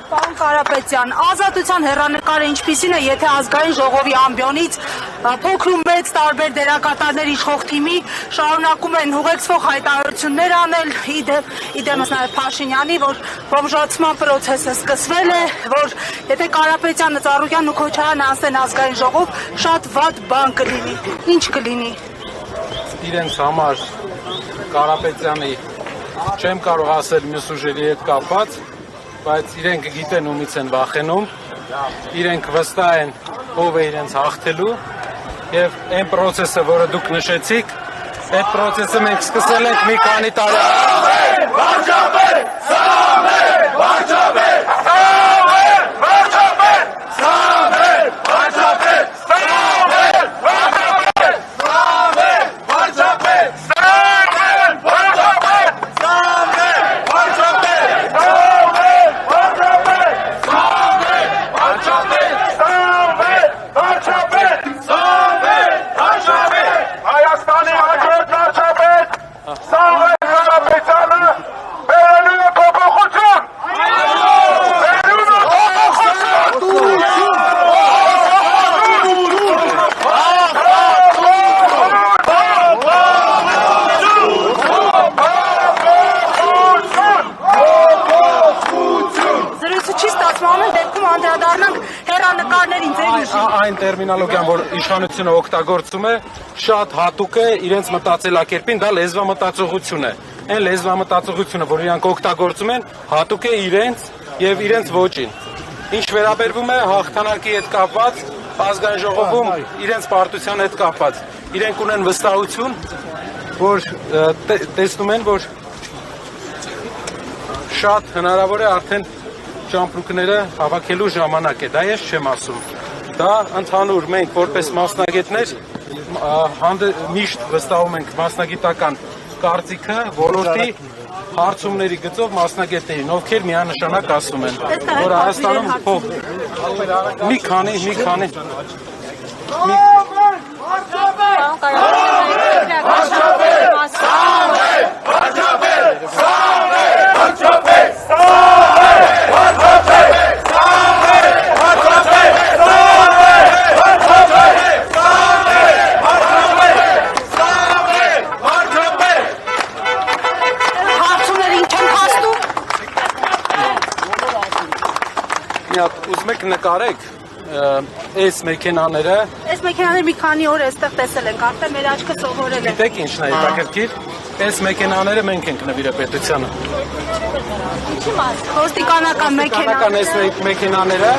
Պարոն Կարապետյան, ազատության հեռանկարը ինչպիսին է, եթե ազգային ժողովի ամբիոնից փոքր ու մեծ տարբեր դերակատարներ իշխող թիմի շարունակում են ուղեկցող հայտարարություններ անել, իդեմս նաև Փաշինյանի, որ բոմժացման պրոցեսը սկսվել է, որ եթե Կարապետյանը, Ծառուկյանն ու Քոչարյանը անցնեն ազգային ժողով, շատ վատ բան կլինի։ Ինչ կլինի։ Իրենց համար Կարապետյանի չեմ կարող ասել մյուս ուժերի հետ կապված, բայց իրենք գիտեն ումից են վախենում, իրենք վստահ են ով է իրենց հաղթելու եւ այն process-ը, որը դուք նշեցիք, այդ process-ը մենք սկսել ենք մի քանի տարի այն տերմինոլոգիան, որ իշխանությունը օգտագործում է, շատ հատուկ է իրենց մտածելակերպին, դա լեզվամտածողություն է։ Այն լեզվամտածողությունը, որ իրանք օգտագործում են, հատուկ է իրենց եւ իրենց ոճին։ Ինչ վերաբերվում է հաղթանակի հետ կապված, ազգային ժողովում իրենց պարտության հետ կապված, իրենք ունեն վստահություն, որ տեսնում են, որ շատ հնարավոր է արդեն ճամպրուկները հավաքելու ժամանակ է, դա ես չեմ ասում։ Դա ընդհանուր մենք որպես մասնագետներ միշտ վստահում ենք մասնագիտական կարծիքը ոլորտի հարցումների գծով մասնագետներին, ովքեր միանշանակ ասում են, որ Հայաստանում մի քանի ուզում եք նկարեք այս մեքենաները։ Այս մեքենաները մի քանի օր այստեղ տեսել ենք, արդեն մեր աչքը սովորել է։ Գիտեք ինչն է հետաքրքիր, այս մեքենաները մենք ենք նվիրել պետությանը։ Ինչի՞ մաս։ Ոստիկանական մեքենաները։ Այս մեքենաները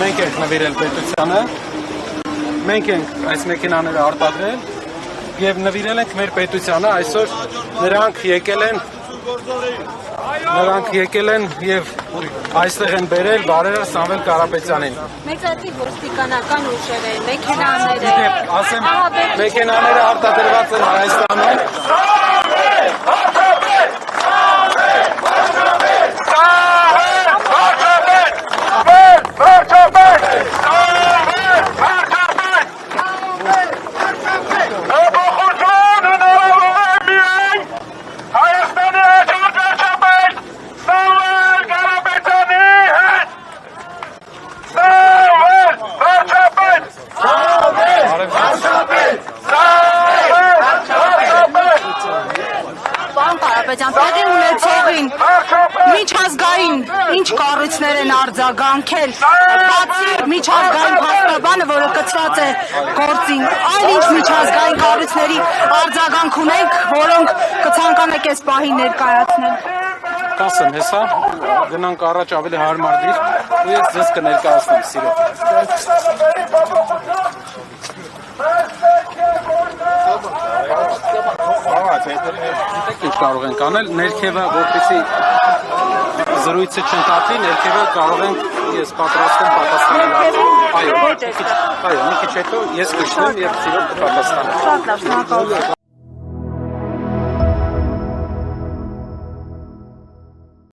մենք ենք նվիրել պետությանը։ Մենք ենք այս մեքենաները արտադրել եւ նվիրել ենք մեր պետությանը, այսօր նրանք եկել են եւ այստեղ են բերել բարերար Սամվել Կարապետյանին։ Մեծաթիվ ոստիկանական ուժեր են, մեքենաները։ Ասեմ, մեքենաները արտադրված են Հայաստանում։ Տեղի ունեցողին միջազգային ինչ կառույցներ են արձագանքել, բացի միջազգային փաստաբանը, որը կցված է գործին, այլ ինչ միջազգային կառույցների արձագանք ունենք, որոնք կցանկանեք այս պահին ներկայացնել։ Կասեմ, հեսա, գնանք առաջ ավելի հարմար դիր, ու ես ձեզ կներկայացնեմ սիրով։ Ինչ կարող ենք անել, ներքևը, որպեսզի զրույցը չընդհատվի, ներքևը կարող ենք ես պատրաստ եմ պատասխանել։ Այո, մի քիչ հետո ես կշնեմ եւ սիրով կպատասխանեմ։ Շատ լավ, շնորհակալություն։